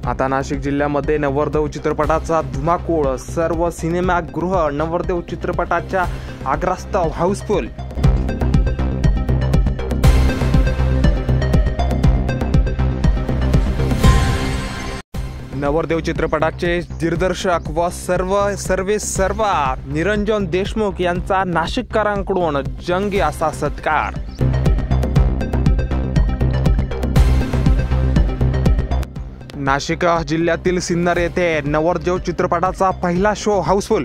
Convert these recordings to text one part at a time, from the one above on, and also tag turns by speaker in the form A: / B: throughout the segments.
A: आता नाशिक जिल्ह्यामध्ये नवरदेव चित्रपटाचा धुमाकूळ, सर्व सिनेमागृह नवरदेव चित्रपटाच्या आग्रहास्तव हाऊसफुल. नवरदेव चित्रपटाचे दिग्दर्शक व सर्वेसर्वा निरंजन देशमुख यांचा नाशिककरांकडून जंगी असा सत्कार. नाशिक जिल्ह्यातील सिन्नर येथे नवरदेव चित्रपटाचा पहिला शो हाऊसफुल.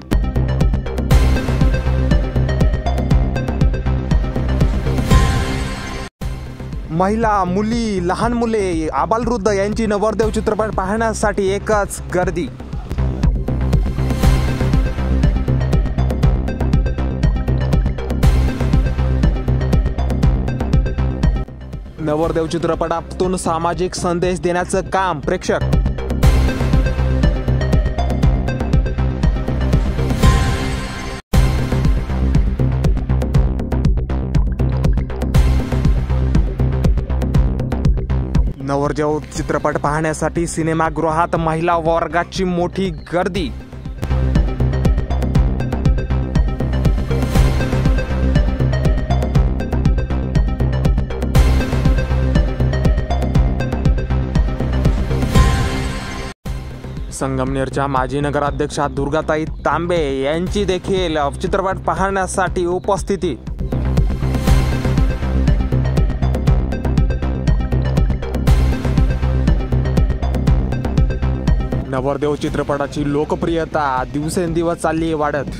A: महिला, मुली, लहान मुले, आबालवृद्ध यांची नवरदेव चित्रपट पाहण्यासाठी एकच गर्दी. नवरदेव चित्रपटातून सामाजिक संदेश देण्याचं काम प्रेक्षक. नवरदेव चित्रपट पाहण्यासाठी सिनेमागृहात महिला वर्गाची मोठी गर्दी. संगमनेरच्या माजी नगराध्यक्षा दुर्गाताई तांबे यांची देखील चित्रपट पाहण्यासाठी उपस्थिती. नवरदेव चित्रपटाची लोकप्रियता दिवसेंदिवस चालली वाढत.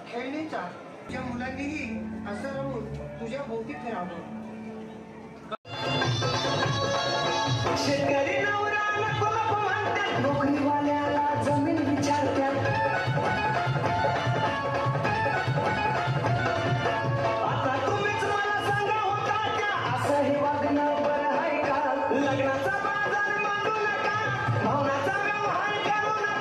B: खेळणीचा तुझ्या मुलांनीही असं राहून तुझ्या भोवती फिरावं. शेतकरी नवरा नको नको म्हणतात, नोकरीवाल्याला जमीन विचारतात. आता तुम्हीच मला सांगा होता का, असं हे वागणं बरं आहे का? लग्नाचा बाजार मानू नका, भावनाचा व्यवहार करू नका.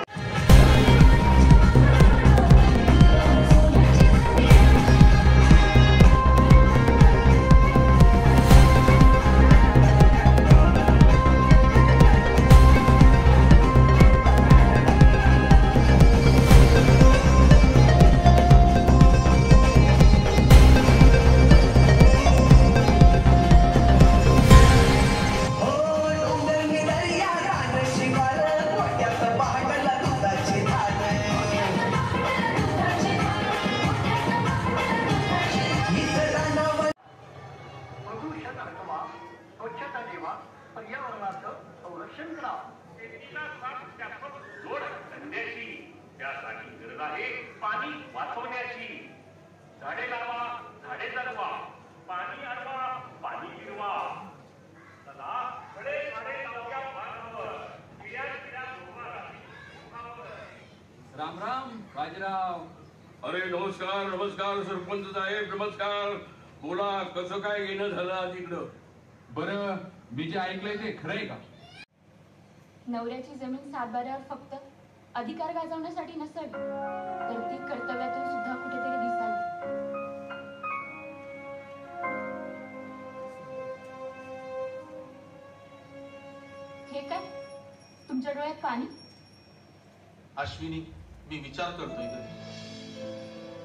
B: स्वच्छता ठेवा, पर्यावरणाचं संरक्षण करा. जोड धंद्याची त्यासाठी गरज आहे पाणी वाचवण्याची. झाडे लावा, झाडे जगवा, पाणी अडवा, पाणी फिरवा. चला खडे झाडे लावूया पाण्यावर, पिढ्या पिढ्या
C: राम राम बाजीराव.
D: अरे नमस्कार नमस्कार सरपंच साहेब, नमस्कार. बोला, कसं काय येणं झालं आज इकडं?
C: बरं, मी जे ऐकलंय ते खरंय का?
E: नवऱ्याची जमीन सातबाऱ्यावर फक्त अधिकार गाजवण्यासाठी नसावी, तर ती कर्तव्यातून सुद्धा कुठेतरी दिसावी. हे काय, तुमच्या डोळ्यात पाणी?
F: अश्विनी, मी विचार करतोय तरी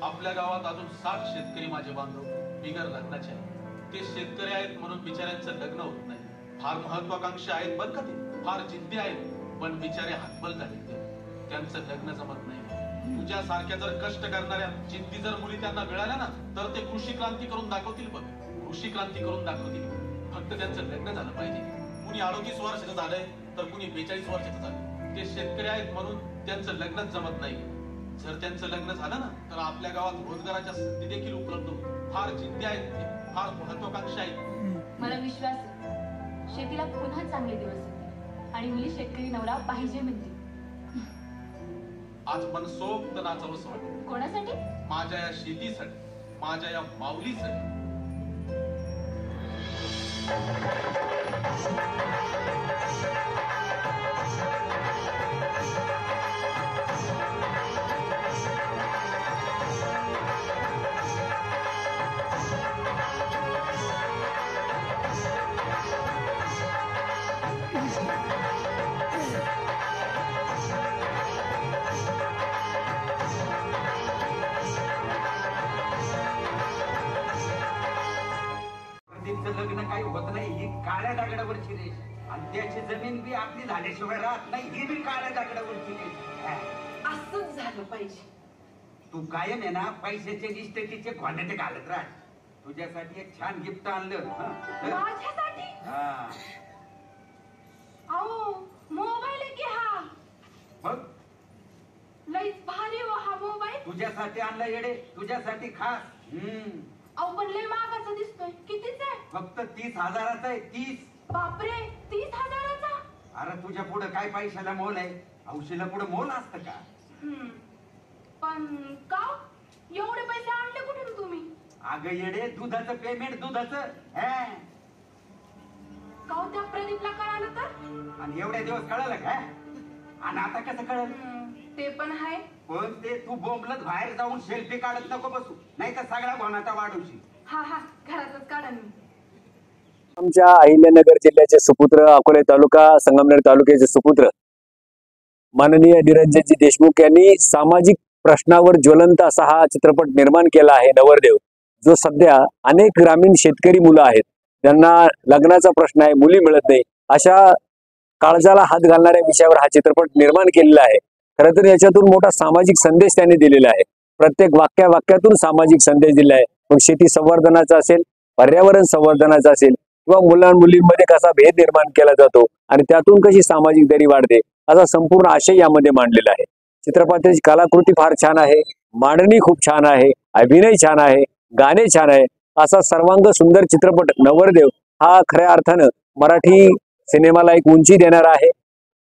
F: आपल्या गावात अजून 60 शेतकरी माझे बांधव बिगर लग्नाचे आहेत. ते शेतकरी आहेत म्हणून बिचाऱ्यांचं लग्न होत नाही. फार महत्वाकांक्षी आहेत बरं का, ते फार जिद्दी आहेत, पण बिचारे हातबल झाले, त्यांचं लग्न जमत नाही. तुझ्या सारख्या जर कष्ट करणाऱ्या जिद्दी जर मुली त्यांना मिळाल्या ना तर ते कृषी क्रांती करून दाखवतील बघ. कृषी क्रांती करून दाखवतील. फक्त त्यांचं लग्न झालं पाहिजे. कुणी 38 वर्षाचं झालंय तर कुणी 42 वर्षाचं झालं. ते शेतकरी आहेत म्हणून त्यांचं लग्नच जमत नाही. जर त्यांचं लग्न झालं ना तर आपल्या गावात रोजगाराच्या संधी देखील उपलब्ध होतील. फार जिद्दी आहेत ते, फार महत्वाकांक्षी आहेत.
E: मला विश्वास आहे शेतीला पुन्हा चांगले दिवस येतील आणि मुली शेतकरी नवरा पाहिजे म्हणतील.
F: आज मनसोक्त नाचावंसं वाटतं.
E: कोणासाठी?
F: माझ्या या शेतीसाठी, माझ्या या माऊलीसाठी.
G: लग्न काही होत नाही. ही काळ्या दगडावरची रेष आणि त्याची जमीन बी आपली झाल्याशिवाय राहत नाही. ही बी काळ्या दगडावरची रेष.
H: असंच झालं पाहिजे.
G: तू कायम आहे ना पैशाचे इस्टेटीचे घोंड्याचे घालत राह. तुझ्यासाठी एक छान गिफ्ट आणलं.
H: माझ्यासाठी?
G: हा.
H: अहो मोबाईल आहे की हा?
G: मग
H: लईच भारी हो हा मोबाईल.
G: तुझ्यासाठी आणलं येडे, तुझ्यासाठी खास.
H: अहो पण लय महागाचा दिसतोय. कितीच आहे?
G: फक्त 30,000चा आहे. 30.
H: बापरे 30,000चा?
G: अरे तुझ्या पुढे काय पैशाला मोल आहे? औषधाला पुढे मोल असतं का?
H: पण का एवढे पैसे आणले कुठून तुम्ही?
G: अगं येडे, दुधाचं पेमेंट दुधाचं.
H: का त्या प्रदीपला कळालं तर?
G: आणि एवढ्या दिवस कळलं का? आणि आता कसं कळलं?
H: ते पण आहे.
G: पण ते तू बोंबलत बाहेर जाऊन सेल्फी काढत नको बसू, नाही तर सगळा गोनाचा वाढवशी.
H: हा घरातच काढा मी.
I: आमच्या अहिल्यानगर जिल्ह्याचे सुपुत्र, अकोले तालुका, संगमनेर तालुक्याचे सुपुत्र माननीय निरंजनजी देशमुख यांनी सामाजिक प्रश्नावर ज्वलंत असा हा चित्रपट निर्माण केला आहे नवरदेव, जो सध्या अनेक ग्रामीण शेतकरी मुलं आहेत त्यांना लग्नाचा प्रश्न आहे, मुली मिळत नाही, अशा काळजाला हात घालणाऱ्या विषयावर हा चित्रपट निर्माण केलेला आहे. खरं तर याच्यातून मोठा सामाजिक संदेश त्यांनी दिलेला आहे. प्रत्येक वाक्यातून सामाजिक संदेश दिला आहे. मग शेती संवर्धनाचा असेल, पर्यावरण संवर्धनाचा असेल किंवा मुलांमुलींमध्ये कसा भेद निर्माण केला जातो आणि त्यातून कशी सामाजिक दरी वाढते, असा संपूर्ण आशय यामध्ये मांडलेला आहे. चित्रपटाची कलाकृती फार छान आहे, मांडणी खूप छान आहे, अभिनय छान आहे, गाणे छान आहे. असा सर्वांग सुंदर चित्रपट नवरदेव हा खऱ्या अर्थानं मराठी सिनेमाला एक उंची देणारा आहे.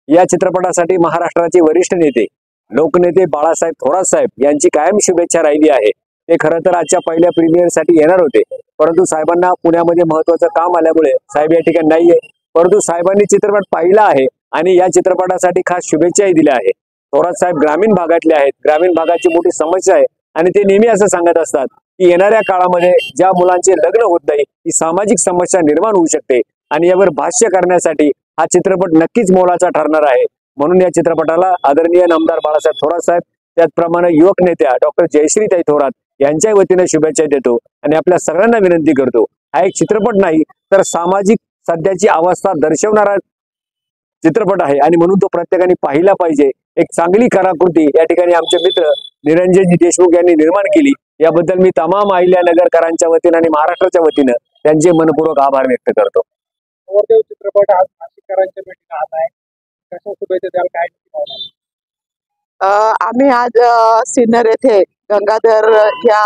I: या चित्रपटासाठी महाराष्ट्राचे वरिष्ठ नेते लोकनेते बाळासाहेब थोरात साहेब यांची कायम शुभेच्छा राहिली आहे. ते खरं तर आजच्या पहिल्या प्रीमियरसाठी येणार होते, परंतु साहेबांना पुण्यामध्ये महत्वाचं काम आल्यामुळे साहेब या ठिकाणी नाहीये. परंतु साहेबांनी चित्रपट पाहिला आहे आणि या चित्रपटासाठी खास शुभेच्छाही दिल्या आहेत. थोरात साहेब ग्रामीण भागातले आहेत, ग्रामीण भागाची मोठी समस्या आहे आणि ते नेहमी असं सांगत असतात की येणाऱ्या काळामध्ये ज्या मुलांचे लग्न होत नाही ही सामाजिक समस्या निर्माण होऊ शकते आणि यावर भाष्य करण्यासाठी हा चित्रपट नक्कीच मोलाचा ठरणार आहे. म्हणून या चित्रपटाला आदरणीय नामदार बाळासाहेब थोरात साहेब, त्याचप्रमाणे युवक नेत्या डॉक्टर जयश्रीताई थोरात यांच्या वतीने शुभेच्छा देतो आणि आपल्या सगळ्यांना विनंती करतो, हा एक चित्रपट नाही तर सामाजिक सध्याची अवस्था दर्शवणारा चित्रपट आहे आणि म्हणून तो प्रत्येकाने पाहिला पाहिजे. एक चांगली कलाकृती या ठिकाणी आमचे मित्र निरंजनजी देशमुख यांनी निर्माण केली, याबद्दल मी तमाम अहिल्यानगरकरांच्या वतीने आणि महाराष्ट्राच्या वतीने त्यांचे मनपूर्वक आभार व्यक्त करतो.
J: नवरदेव चित्रपट आज नाशिककरांच्या भेटीला आला आहे, कशा शुभेच्छा द्याल, काय?
K: आम्ही आज सिन्नर येथे गंगाधर या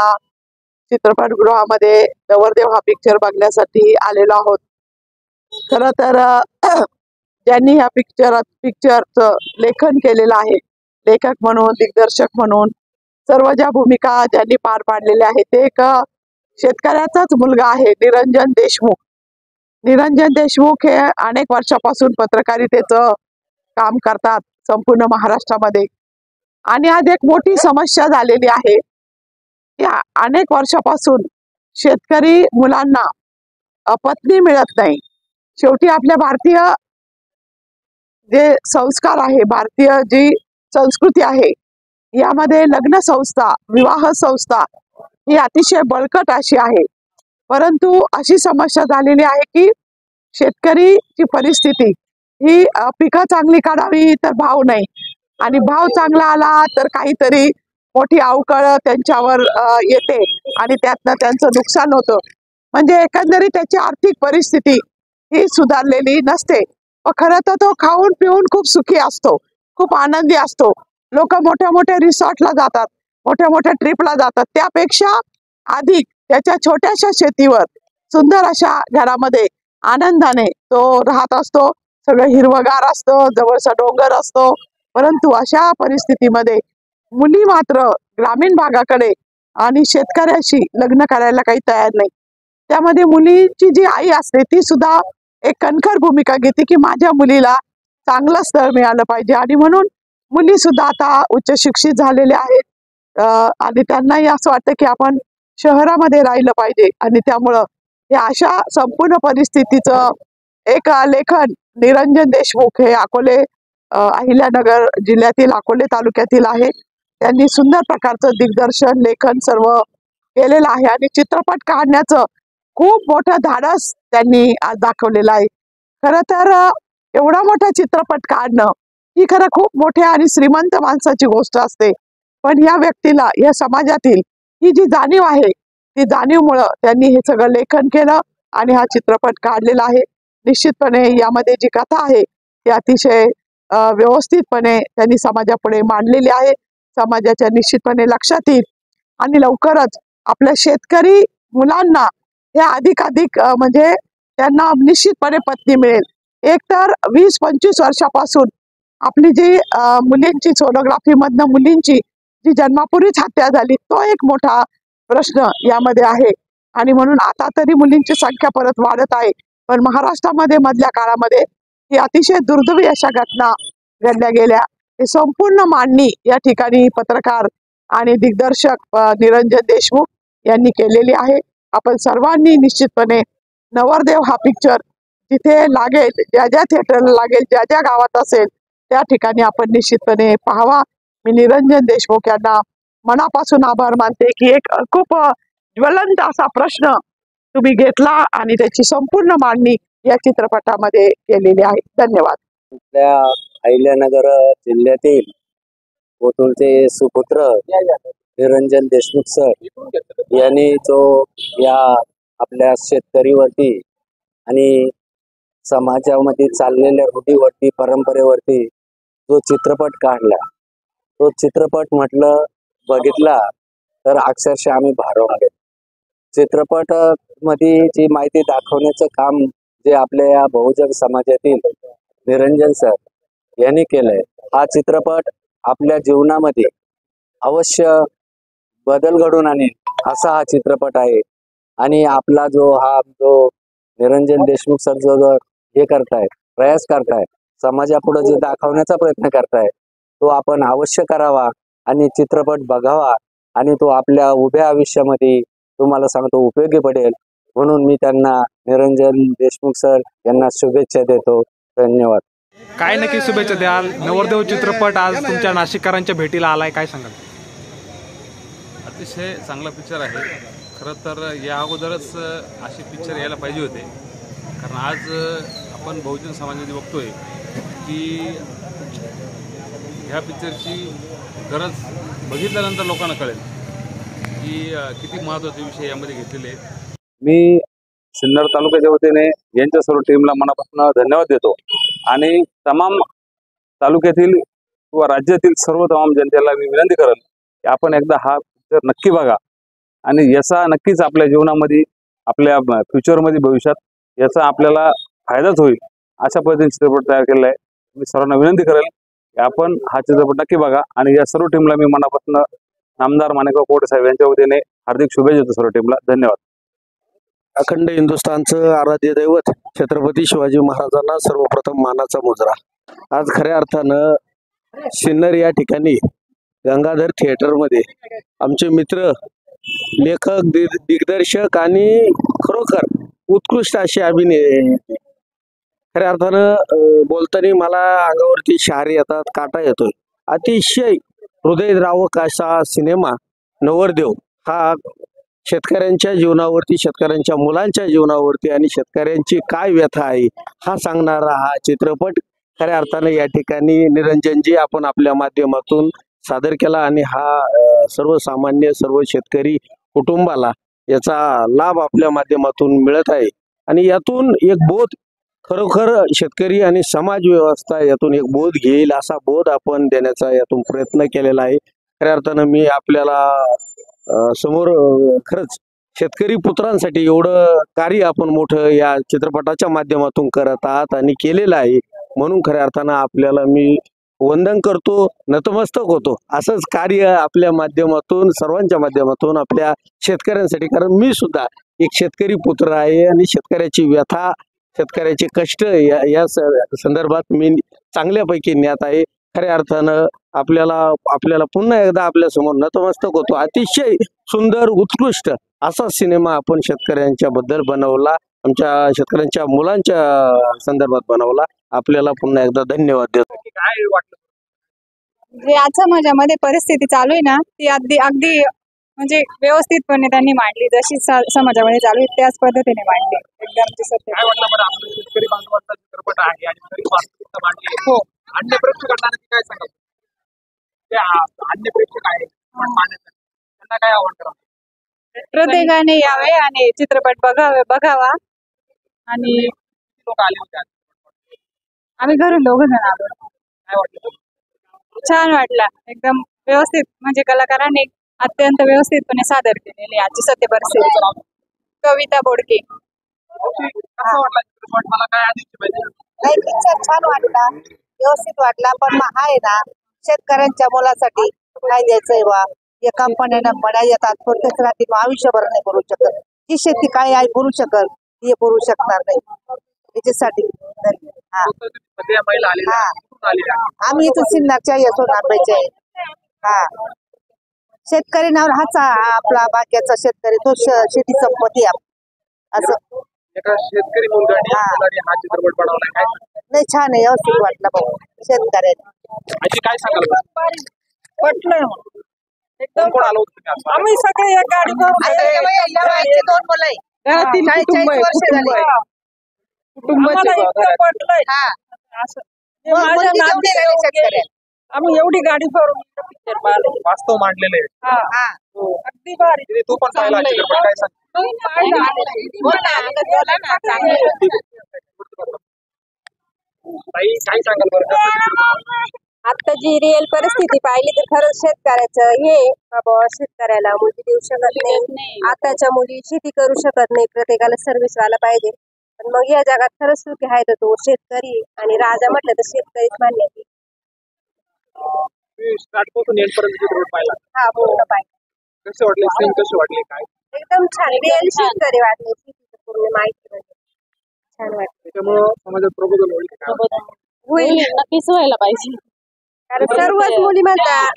K: चित्रपटगृहामध्ये नवरदेव हा पिक्चर बघण्यासाठी आलेलो आहोत. खरं तर ज्यांनी ह्या पिक्चरचं लेखन केलेलं आहे, लेखक म्हणून, दिग्दर्शक म्हणून सर्व ज्या भूमिका ज्यांनी पार पाडलेल्या आहेत, ते एक शेतकऱ्याचाच मुलगा आहे, निरंजन देशमुख. निरंजन देशमुख हे अनेक वर्षापासून पत्रकारितेचं काम करतात संपूर्ण महाराष्ट्रामध्ये आणि आज एक मोठी समस्या झालेली आहे की अनेक वर्षापासून शेतकरी मुलांना पत्नी मिळत नाही. शेवटी आपल्या भारतीय जे संस्कार आहे, भारतीय जी संस्कृती आहे, यामध्ये लग्न संस्था, विवाह संस्था ही अतिशय बळकट अशी आहे. परंतु अशी समस्या झालेली आहे की शेतकरीची परिस्थिती ही पिकं चांगली काढावी तर भाव नाही आणि भाव चांगला आला तर काहीतरी मोठी अवकळ त्यांच्यावर येते आणि त्यातनं त्यांचं नुकसान होतं. म्हणजे एकंदरीत त्याची आर्थिक परिस्थिती ही सुधारलेली नसते. खरं तर तो खाऊन पिऊन खूप सुखी असतो, खूप आनंदी असतो. लोक मोठ्या मोठ्या रिसॉर्टला जातात, मोठ्या मोठ्या ट्रिपला जातात. त्यापेक्षा अधिक त्याच्या छोट्याशा शेतीवर सुंदर अशा घरामध्ये आनंदाने तो राहत असतो. सगळं हिरवगार असतं, जवळचा डोंगर असतो. परंतु अशा परिस्थितीमध्ये मुली मात्र ग्रामीण भागाकडे आणि शेतकऱ्याशी लग्न करायला काही तयार नाही. त्यामध्ये मुलीची जी आई असते ती सुद्धा एक कणखर भूमिका घेते की माझ्या मुलीला चांगलं स्थळ मिळालं पाहिजे. आणि म्हणून मुली सुद्धा आता उच्च शिक्षित झालेल्या आहेत आणि त्यांनाही असं वाटतं की आपण शहरामध्ये राहिलं पाहिजे. आणि त्यामुळं या अशा संपूर्ण परिस्थितीचं एक लेखन निरंजन देशमुख हे अकोले अहिल्यानगर जिल्ह्यातील अकोले तालुक्यातील आहे. त्यांनी सुंदर प्रकारचं दिग्दर्शन लेखन सर्व केलेलं आहे आणि चित्रपट काढण्याचं खूप मोठं धाडस त्यांनी आज दाखवलेलं आहे. खरं तर एवढा मोठा चित्रपट काढणं ही खरं खूप मोठ्या आणि श्रीमंत माणसाची गोष्ट असते. पण या व्यक्तीला या समाजातील ही जी जाणीव आहे ती जाणीवमुळं त्यांनी हे सगळं लेखन केलं आणि हा चित्रपट काढलेला आहे. निश्चितपणे यामध्ये जी कथा आहे ती अतिशय व्यवस्थितपणे त्यांनी समाजापुढे मांडलेली आहे. समाजाच्या निश्चितपणे लक्षात येईल आणि लवकरच आपल्या शेतकरी मुलांना हे अधिकाधिक म्हणजे त्यांना निश्चितपणे पत्नी मिळेल. एक तर 20-25 वर्षापासून आपली जी मुलींची सोनोग्राफी मधनं मुलींची जी जन्मापूर्वीच हत्या झाली तो एक मोठा प्रश्न यामध्ये आहे आणि म्हणून आता तरी मुलींची संख्या परत वाढत आहे. पण महाराष्ट्रामध्ये मधल्या काळामध्ये ही अतिशय दुर्दैवी अशा घटना घडल्या गेल्या. हे संपूर्ण मांडणी या ठिकाणी पत्रकार आणि दिग्दर्शक निरंजन देशमुख यांनी केलेली आहे. आपण सर्वांनी निश्चितपणे नवरदेव हा पिक्चर जिथे लागेल, ज्या ज्या थिएटरला लागेल, ज्या ज्या गावात असेल त्या ठिकाणी आपण निश्चितपणे पाहावा. मी निरंजन देशमुख यांना मनापासून आभार मानते की एक खूप ज्वलंत असा प्रश्न तुम्ही घेतला आणि त्याची संपूर्ण मांडणी या चित्रपटामध्ये केलेली आहे. धन्यवाद.
I: आपल्या अहिल्यानगर जिल्ह्यातील कोथरूडचे सुपुत्र निरंजन देशमुख सर यांनी जो या आपल्या शेतकरीवरती आणि समाजामध्ये चाललेल्या रूढीवरती परंपरेवरती जो चित्रपट काढला तो चित्रपट म्हटलं बघितला तर अक्षरशः आम्ही भारावून गेलो. चित्रपट मध्ये जी माहिती दाखवण्याचं काम जे आपल्या या बहुजन समाजातील निरंजन सर यांनी केलंय, हा चित्रपट आपल्या जीवनामध्ये अवश्य बदल घडून आणेल असा हा चित्रपट आहे. आणि आपला जो निरंजन देशमुख सर जो हे करताय, प्रयास करताय, समाजापुढे जे दाखवण्याचा प्रयत्न करताय तो आपण अवश्य करावा आणि चित्रपट बघावा आणि तो आपल्या उभ्या आयुष्यामध्ये तुम्हाला सांगतो उपयोगी पडेल. म्हणून मी त्यांना निरंजन देशमुख सर यांना शुभेच्छा देतो. धन्यवाद.
A: काय नक्की शुभेच्छा द्याल? नवरदेव चित्रपट आज तुमच्या नाशिककरांच्या भेटीला आलाय, काय सांगाल?
C: अतिशय चांगला पिक्चर आहे. खरं तर या अगोदरच असे पिक्चर यायला पाहिजे होते. कारण आज आपण बहुजन समाजामध्ये बघतोय की ह्या पिक्चरची गरज बघितल्यानंतर लोकांना कळेल की किती महत्त्वाचे विषय यामध्ये घेतलेले आहेत.
L: मी सिन्नर तालुक्याच्या वतीने यांच्या सर्व टीमला मनापासून धन्यवाद देतो आणि तमाम तालुक्यातील किंवा राज्यातील सर्व तमाम जनतेला मी विनंती करेन की आपण एकदा हा पिक्चर नक्की बघा आणि याचा नक्कीच आपल्या जीवनामध्ये आपल्या फ्युचरमध्ये भविष्यात याचा आपल्याला फायदाच होईल अशा पद्धतीने चित्रपट तयार केलेला आहे. मी सर्वांना विनंती करेल की आपण हा चित्रपट नक्की बघा आणि या सर्व टीमला मी मनापासून नामदार माणिकराव कोटे साहेब यांच्या वतीने हार्दिक शुभेच्छा देतो सर्व टीमला. धन्यवाद.
M: अखंड हिंदुस्थानचं आराध्य दैवत छत्रपती शिवाजी महाराजांना सर्वप्रथम मानाचा मुजरा. आज खऱ्या अर्थानं सिन्नर या ठिकाणी गंगाधर थिएटरमध्ये आमचे मित्र लेखक दिग्दर्शक आणि खरोखर उत्कृष्ट असे अभिनय, खऱ्या अर्थानं बोलताना मला अंगावरती शहारे येतात, काटा येतोय. अतिशय हृदयद्रावक असा सिनेमा नवरदेव हा शेतकऱ्यांच्या जीवनावरती, शेतकऱ्यांच्या मुलांच्या जीवनावरती आणि शेतकऱ्यांची काय व्यथा आहे हा सांगणारा हा चित्रपट खऱ्या अर्थाने या ठिकाणी निरंजनजी आपण आपल्या माध्यमातून सादर केला आणि हा सर्वसामान्य सर्व शेतकरी कुटुंबाला याचा लाभ आपल्या माध्यमातून मिळत आहे आणि यातून एक बोध खरोखर शेतकरी आणि समाज व्यवस्था यातून एक बोध घेईल असा बोध आपण देण्याचा यातून प्रयत्न केलेला आहे. खऱ्या अर्थानं मी आपल्याला समोर खरंच शेतकरी पुत्रांसाठी एवढं कार्य आपण मोठं या चित्रपटाच्या माध्यमातून करत आहात आणि केलेलं आहे म्हणून खऱ्या अर्थानं आपल्याला मी वंदन करतो, नतमस्तक होतो. असंच कार्य आपल्या माध्यमातून सर्वांच्या माध्यमातून आपल्या शेतकऱ्यांसाठी, कारण मी सुद्धा एक शेतकरी पुत्र आहे आणि शेतकऱ्याची व्यथा शेतकऱ्याचे कष्ट या संदर्भात मी चांगल्यापैकी ज्ञात आहे. खऱ्या अर्थानं आपल्याला पुन्हा एकदा आपल्या समोर नतमस्तक होतो. अतिशय सुंदर उत्कृष्ट असा सिनेमा आपण शेतकऱ्यांच्या बद्दल बनवला, आमच्या शेतकऱ्यांच्या मुलांच्या संदर्भात बनवला. आपल्याला पुन्हा एकदा धन्यवाद देतो.
J: काय वाटलं
N: जे आता माझ्यामध्ये परिस्थिती चालू आहे ना ती अगदी म्हणजे व्यवस्थितपणे त्यांनी मांडली, जशी समाजामध्ये चालू आहे त्याच पद्धतीने मांडली. एकदम सत्य.
J: काय वाटलं बरं? आपलं शेतकरी बांधवांचा चित्रपट आहे आणि तरी वास्तविकता मांडली आहे. हो, अन्य प्रेक्षकांना काय सांगाल? ते अन्य प्रेक्षक आहे त्यांना काय आवडतं?
N: प्रत्येकाने यावे आणि चित्रपट बघावा. आणि
J: लोक आले होते
N: आम्ही घरून 2 जण आलो.
J: काय वाटलं?
N: छान वाटला. एकदम व्यवस्थित म्हणजे कलाकारांनी अत्यंत व्यवस्थितपणे सादर केलेली आजची सत्य परिस्थिती. कविता बोडके.
J: कसं वाटला चित्रपट? मला काय आधीची पाहिजे?
O: नाही, पिक्चर छान वाटला, व्यवस्थित वाटला. पण मग आहे ना शेतकऱ्यांच्या मुलासाठी काय द्यायचंय बा, या कंपन्यांना बड्या येतात प्रत्येक रात्री आयुष्यभर नाही करू शकत. जी शेती काय आहे करू शकत ती करू शकणार नाही. याच्यासाठी आम्ही इथं सिन्नरच्या येतो नांबायचे. हा, शेतकरी नाव हाच आपला बाकीचा शेतकरी तो शेती संपत्ती असं.
J: एका शेतकरी मुलगाने हा चित्रपट बनवला. काय
O: नाही, छान आहे, व्यवस्थित वाटला बघ शेतकऱ्याला.
J: आजी काय सांगाल?
N: पटलं
J: कोण कोण आलो होतो?
N: आम्ही सगळे एक गाडी
O: दोन मुलं आहे, 40 वर्ष झाली.
N: आम्ही एवढी गाडी भरून पिक्चर पाहिला.
J: वास्तव मांडलेले
N: अगदी भारी.
J: तू पण पाहिला चित्रपट, काय सांग? काय सांगाल बरं?
P: आता जी रिअल परिस्थिती पाहिली तर खरंच शेतकऱ्याचं हे बाबा, शेतकऱ्याला मुली देऊ शकत नाही. आताच्या मुली शेती करू शकत नाही. प्रत्येकाला सर्व्हिस व्हायला पाहिजे. पण मग या जगात खरंच सुखी आहे तर तो शेतकरी. आणि राजा म्हटलं तर शेतकरीच मान्य.
J: स्टार्ट पासून एंड पर्यंत चित्रपट पाहिला?
P: हा, पूर्ण पाहिजे.
J: कसे वाटले? सीन कसे वाटले? काय
P: एकदम छान रिअल शेतकरी वाटले. शेतीची पूर्ण माहिती छान वाटते.
J: त्याच्यामुळं समाजात प्रबोधन
P: होईल. नक्कीच व्हायला पाहिजे. कारण सर्वच मुली म्हणतात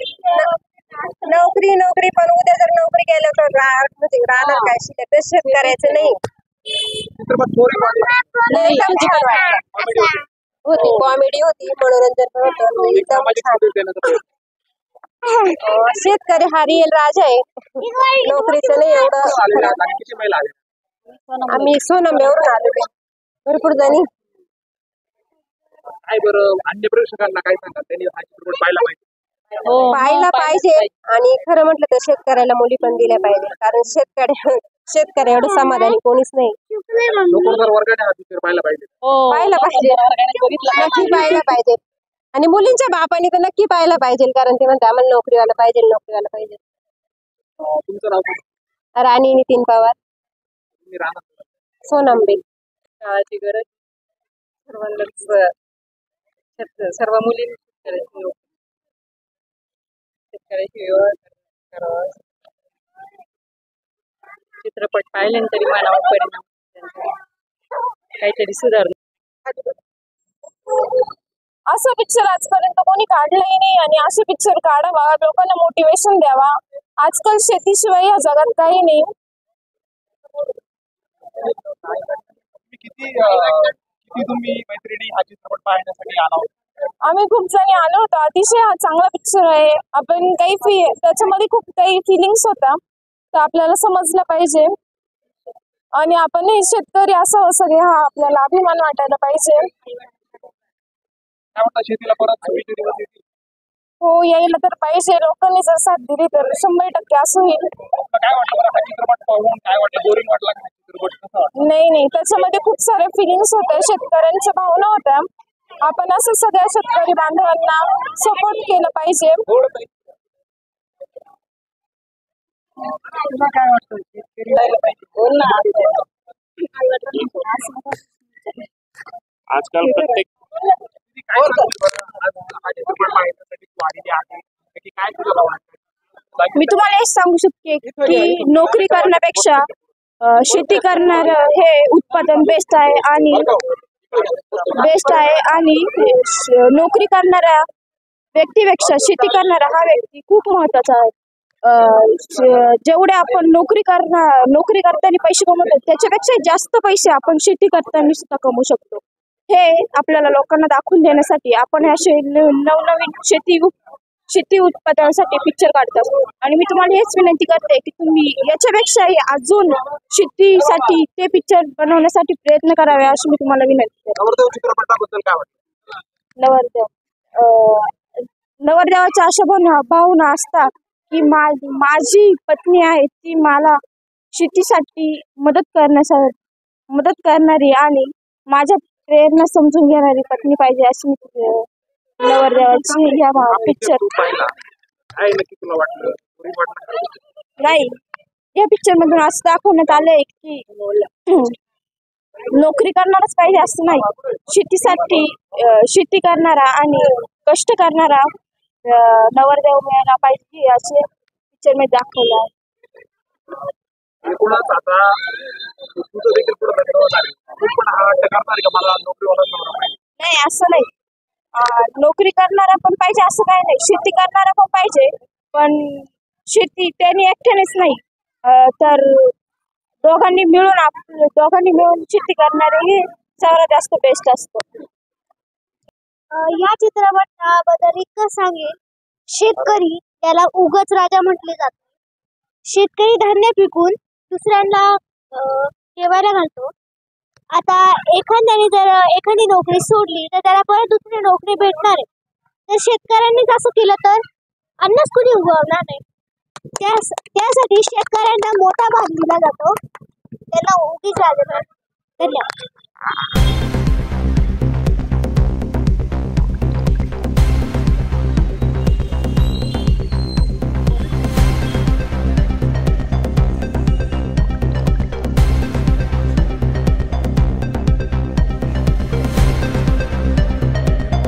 P: नोकरी नोकरी, पण उद्या जर नोकरी केलं तर म्हणजे राहणार काय शिल्लक? तर शेतकऱ्याचं नाही. एकदम छान वाटलं. होती कॉमेडी होती, मनोरंजन होतं. एकदम छान. शेतकरी हा रिअल राजा आहे. नोकरीचं नाही एवढं. आम्ही सोनंबेवरून आलो, भरपूर जणी.
J: काय बरं अन्य प्रेक्षकांना काय सांगा? त्यांनी हा चित्रपट पाहिला पाहिजे.
P: पाहायला पाहिजे. आणि खरं म्हटलं तर शेतकऱ्याला मुली पण दिल्या पाहिजे. कारण शेतकरी एवढं समाधानी कोणीच नाही.
J: नोकरदार वर्गाने हा चित्रपट पाहिला पाहिजे.
P: पाहायला पाहिजे, नक्की पाहायला पाहिजे. आणि मुलींच्या बापाने तर नक्की पाहायला पाहिजे. कारण ते म्हणतात आम्हाला नोकरीवाला पाहिजे, नोकरीवाला पाहिजे.
J: तुमचं नाव काय?
P: राणी नितीन पवार,
J: तुम्ही राहणार
P: सोनंबे.
N: काळाची गरज सर्वांनाच, सर्व मुलींनी शेतकऱ्याची व्यवस्था करावा. चित्रपट पाहिल्यानंतर तरी मनावर परिणाम, काहीतरी सुधारणा.
H: असं पिक्चर आजपर्यंत कोणी काढलंही नाही आणि असे पिक्चर काढावा, लोकांना मोटिवेशन द्यावा. आजकाल शेतीशिवाय या जगात काही नाही.
J: किती तुम्ही मैत्रिणी हा चित्रपट पाहण्यासाठी आला होता?
H: आम्ही खूप जणी आलो होतो. अतिशय हा चांगला पिक्चर आहे. आपण त्याच्यामध्ये खूप काही फिलिंग्स होता, तर आपल्याला समजलं पाहिजे. आणि आपण शेतकरी असावं सगळे, हा आपल्याला अभिमान वाटायला पाहिजे.
J: काय वाटतं शेतीला परत सुरळीत दिवस येतील?
H: हो, यायला तर पाहिजे. लोकांनी जर साथ दिली तर 100% असं होईल.
J: काय वाटलं बरं हा चित्रपट पाहून? काय वाटलं, बोरिंग वाटला का चित्रपट? कसा वाटला?
H: नाही, त्याच्यामध्ये खूप सारे फिलिंग्स होत्या, शेतकऱ्यांच्या भावना होत्या. आपण असं सगळ्या शेतकरी बांधवांना सपोर्ट केलं पाहिजे.
J: तुला काय वाटतं? शेतकरी राहिलं पाहिजे.
L: आजकाल प्रत्येक
H: मी तुम्हाला हेच सांगू शकते की नोकरी करण्यापेक्षा शेती करणार हे उत्पादन बेस्ट आहे आणि नोकरी करणाऱ्या व्यक्तीपेक्षा शेती करणारा हा व्यक्ती खूप महत्वाचा आहे. जेवढे आपण नोकरी करताना पैसे कमवतो त्याच्यापेक्षा जास्त पैसे आपण शेती करताना सुद्धा कमवू शकतो. हे आपल्याला लोकांना दाखवून देण्यासाठी आपण असे नवनवीन शेती उत्पादनासाठी पिक्चर काढतात. आणि मी तुम्हाला हेच विनंती करते की तुम्ही याच्यापेक्षाही अजून शेतीसाठी ते पिक्चर बनवण्यासाठी प्रयत्न करावे अशी मी तुम्हाला विनंती करते.
J: नवरदेव चित्रपटाबद्दल काय वाटतं?
H: नवरदेवाच्या अशा भावना असतात की माझी पत्नी आहे ती मला शेतीसाठी मदत करणारी आणि माझ्या प्रेरणा समजून घेणारी पत्नी पाहिजे अशी मी नवरदेवाची ह्या पिक्चर नाही. या पिक्चर मधून असं दाखवण्यात आलंय की नोकरी करणारच पाहिजे असं नाही. शेती करणारा आणि कष्ट करणारा नवरदेव मिळाला पाहिजे असे पिक्चर मध्ये दाखवलं आहे.
J: एकूणच आता तुझं देखील पुढे लग्न होणार आहे, तू पण हा हट्ट करणार का मला नोकरीवाला नवरा पाहिजे?
H: नाही, असं नाही. नोकरी करणारा पण पाहिजे असं काही नाही. शेती करणारा पण पाहिजे, पण शेती त्यांनी एकट्यानेच नाही तर दोघांनी मिळून शेती करणारे हे सर्वात जास्त बेस्ट असतं.
Q: या चित्रपटाबद्दल इतकं सांगेल, शेतकरी त्याला उगाच राजा म्हटले जाते. शेतकरी धान्य पिकून दुसऱ्यांना जेवायला घालतो. आता एखाद्याने जर एखादी नोकरी सोडली तर त्याला परत दुसरी नोकरी भेटणार आहे. तर शेतकऱ्यांनी असं केलं तर अन्नच कुणी उगवणार नाही. त्यासाठी शेतकऱ्यांना मोठा भाग दिला जातो, त्यांना उगीच राजा म्हणतात. धन्यवाद.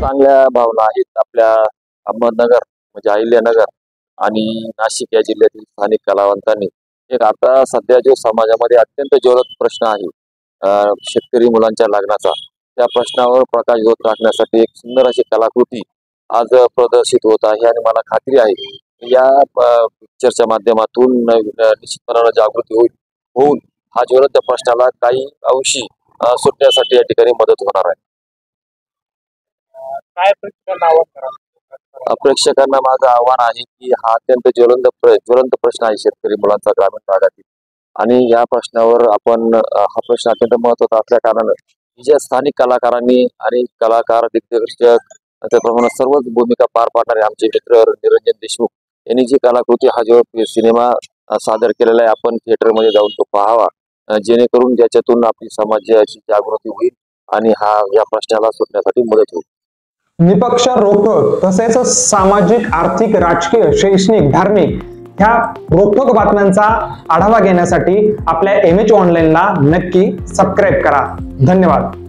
I: चांगल्या भावना आहेत आपल्या अहमदनगर म्हणजे अहिल्यानगर आणि नाशिक या जिल्ह्यातील स्थानिक कलावंतांनी. एक आता सध्या जो समाजामध्ये अत्यंत ज्वलंत प्रश्न आहे शेतकरी मुलांच्या लग्नाचा, त्या प्रश्नावर प्रकाशझोत टाकण्यासाठी एक सुंदर अशी कलाकृती आज प्रदर्शित होत आहे. आणि मला खात्री आहे या पिक्चरच्या माध्यमातून निश्चितपणाने जागृती होऊन हा ज्वलंत प्रश्नाला काही अंशी सुटण्यासाठी या ठिकाणी मदत होणार आहे.
J: काय
I: प्रेक्षकांना माझं आव्हान आहे की हा अत्यंत ज्वलंत प्रश्न आहे शेतकरी मुलांचा ग्रामीण भागातील. आणि या प्रश्नावर आपण हा प्रश्न अत्यंत महत्त्वाचा असल्या कारणानं ज्या स्थानिक कलाकारांनी आणि कलाकार दिग्दर्शक त्याप्रमाणे सर्वच भूमिका पार पाडणारे आमचे मित्र निरंजन देशमुख यांनी जी कलाकृती हा जो सिनेमा सादर केलेला आहे आपण थिएटरमध्ये जाऊन तो पाहावा, जेणेकरून ज्याच्यातून आपली समाजाची जागृती होईल आणि या प्रश्नाला सुटण्यासाठी मदत होईल.
A: निपक्ष, रोखठोक तसेच सामाजिक, आर्थिक, राजकीय, शैक्षणिक, धार्मिक ह्या रोखठोक बातम्यांचा आढावा घेण्यासाठी आपल्या MH ऑनलाईनला नक्की सबस्क्राईब करा. धन्यवाद.